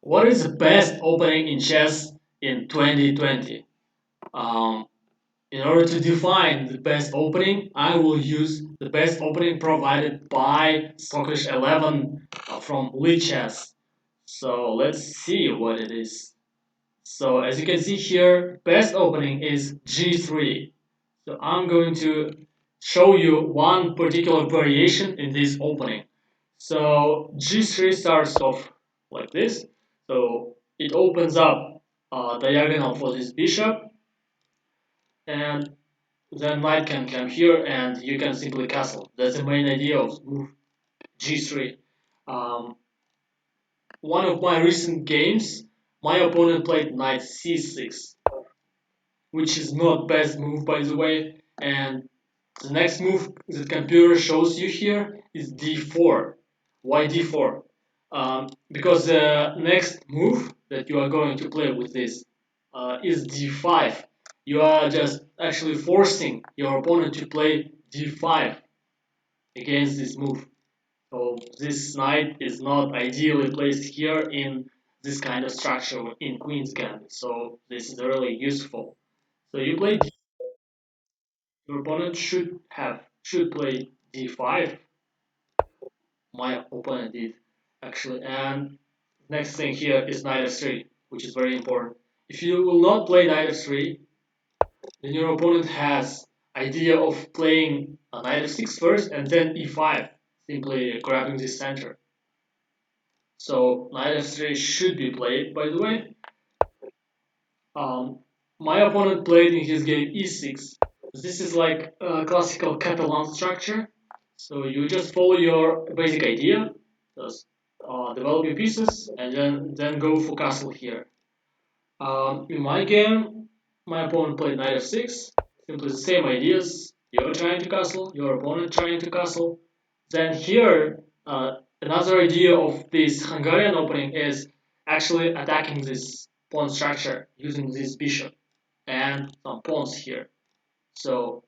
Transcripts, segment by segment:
What is the best opening in chess in 2020? Um, in order to define the best opening, I will use the best opening provided by Stockfish 11 from Lead Chess. So let's see what it is. So as you can see here, best opening is G3. So I'm going to show you one particular variation in this opening. So G3 starts off like this. So it opens up a diagonal for this bishop, and then knight can come here and you can simply castle. That's the main idea of move G3. Um, One of my recent games, my opponent played knight C6, which is not best move by the way. And the next move the computer shows you here is d4. Why d4? Because the next move that you are going to play with this is d5. You are just actually forcing your opponent to play d5 against this move. So this knight is not ideally placed here in this kind of structure in Queen's Gambit. So this is really useful. So you play your opponent should play d5. My opponent did actually, and next thing here is knight f3, which is very important. If you will not play knight f3, then your opponent has idea of playing a knight f6 first and then e5, simply grabbing the center. So knight f3 should be played. By the way, um, my opponent played in his game e6. This is like a classical Catalan structure. So you just follow your basic idea, just develop your pieces, and then go for castle here. In my game, my opponent played knight f6. Simply the same ideas. You're trying to castle, your opponent trying to castle. Then here, another idea of this Hungarian opening is actually attacking this pawn structure using this bishop and some pawns here. So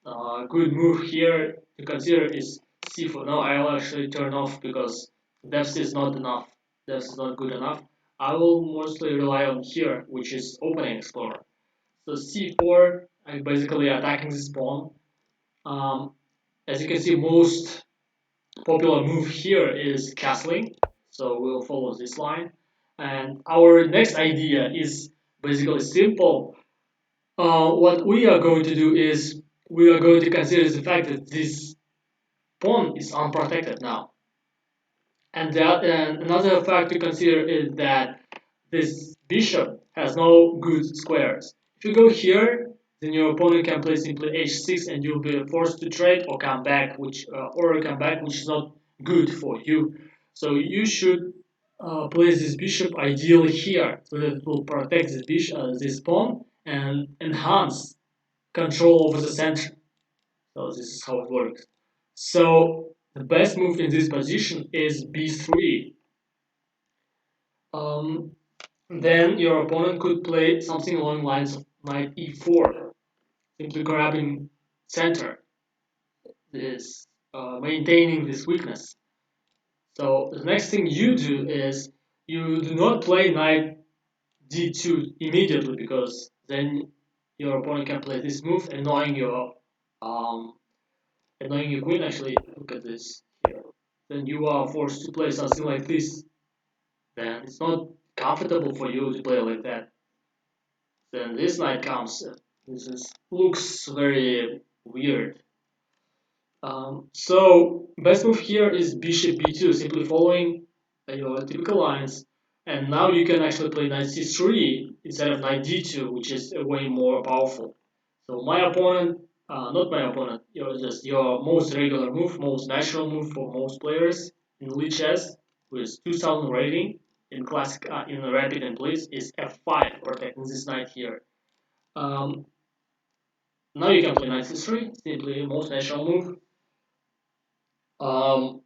a good move here to consider is c4. No, I'll actually turn off because depth is not enough. Depth is not good enough. I will mostly rely on here, which is opening explorer. So c4, I'm basically attacking this pawn. Um, as you can see, most popular move here is castling. So we'll follow this line. And our next idea is basically simple. What we are going to do is we are going to consider the fact that this pawn is unprotected now. And another fact to consider is that this bishop has no good squares. If you go here, then your opponent can play simply h6 and you'll be forced to trade or come back, which is not good for you. So you should place this bishop ideally here so that it will protect this pawn and enhance control over the center. So this is how it works. So the best move in this position is b3. Um, then your opponent could play something along the lines of knight e4, simply grabbing center, this maintaining this weakness. So the next thing you do is you do not play knight d2 immediately because then your opponent can play this move, um, annoying your queen. Actually, look at this here. Then you are forced to play something like this. Then it's not comfortable for you to play like that. Then this knight comes. Looks very weird. So best move here is bishop b2, simply following your typical lines. And now you can actually play knight c3 instead of knight d2, which is way more powerful. So my opponent, not my opponent, just your most regular move, most natural move for most players in League chess with 2000 rating in classic, in rapid and blitz is f5, protecting this knight here. Um, Now you can play knight c3, simply most natural move. Um,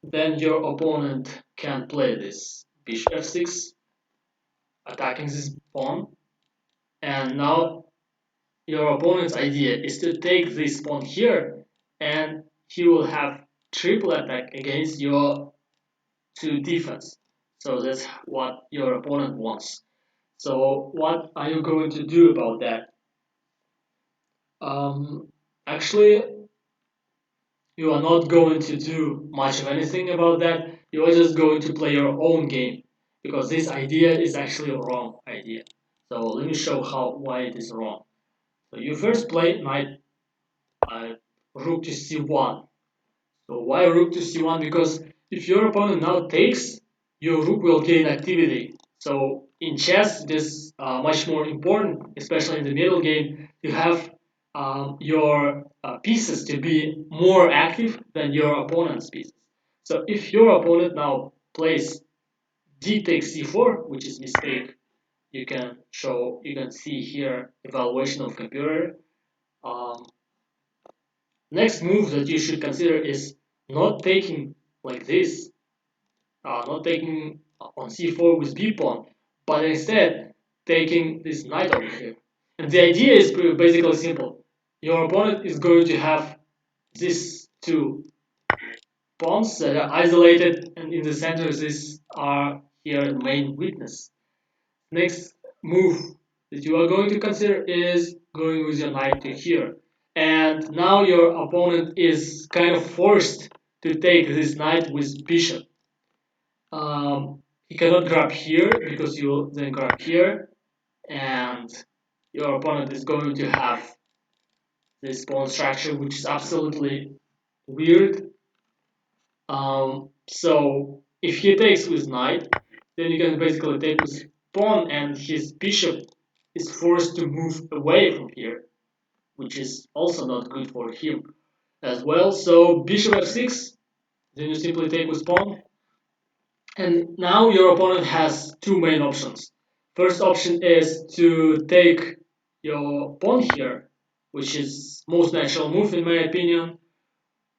then your opponent can play this bishop f6, attacking this pawn. And now your opponent's idea is to take this pawn here, and he will have triple attack against your two defense. So that's what your opponent wants. So what are you going to do about that? Actually, you are not going to do much of anything about that. You are just going to play your own game because this idea is actually a wrong idea. So let me show how why it is wrong. So you first play knight uh, rook to c1. So why rook to c1? Because if your opponent now takes, your rook will gain activity. So in chess, this is much more important, especially in the middle game, to have your pieces to be more active than your opponent's pieces. So if your opponent now plays d takes c4, which is mistake, you can see here evaluation of computer. Um, Next move that you should consider is not taking like this, not taking on c4 with b pawn, but instead taking this knight over here. And the idea is basically simple. Your opponent is going to have these two pawns that are isolated, and in the center, these are here the main weakness. Next move that you are going to consider is going with your knight to here. And now your opponent is kind of forced to take this knight with bishop. He cannot grab here because you will then grab here, and your opponent is going to have this pawn structure, which is absolutely weird. So if he takes with knight, then you can basically take with pawn, and his bishop is forced to move away from here, which is also not good for him as well. So bishop f6, then you simply take with pawn, and now your opponent has two main options. First option is to take your pawn here, which is most natural move in my opinion.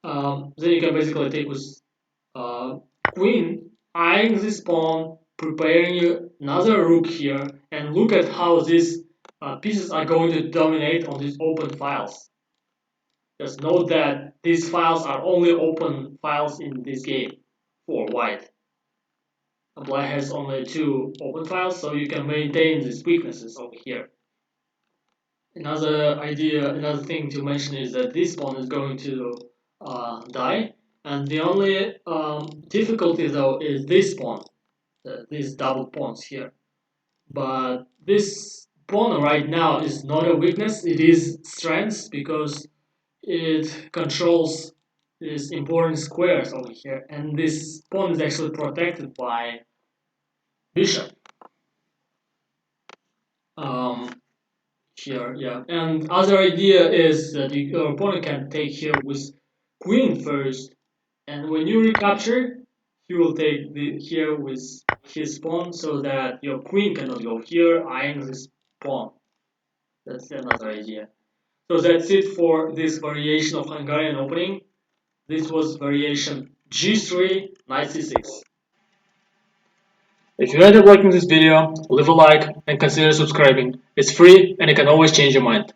Then you can basically take with uh, queen, eyeing this pawn, preparing you another rook here, and look at how these pieces are going to dominate on these open files. Just note that these files are only open files in this game for white. Black has only two open files, so you can maintain these weaknesses over here. Another thing to mention is that this pawn is going to die, and the only difficulty though is this pawn, these double pawns here. But this pawn right now is not a weakness; it is strength because it controls these important squares over here, and this pawn is actually protected by bishop. Um, Here, yeah. And other idea is that your opponent can take here with queen first, and when you recapture, he will take the here with his pawn so that your queen cannot go here, eyeing this pawn. That's another idea. So that's it for this variation of Hungarian opening. This was variation G3, knight c6. If you ended up liking this video, leave a like and consider subscribing. It's free and it can always change your mind.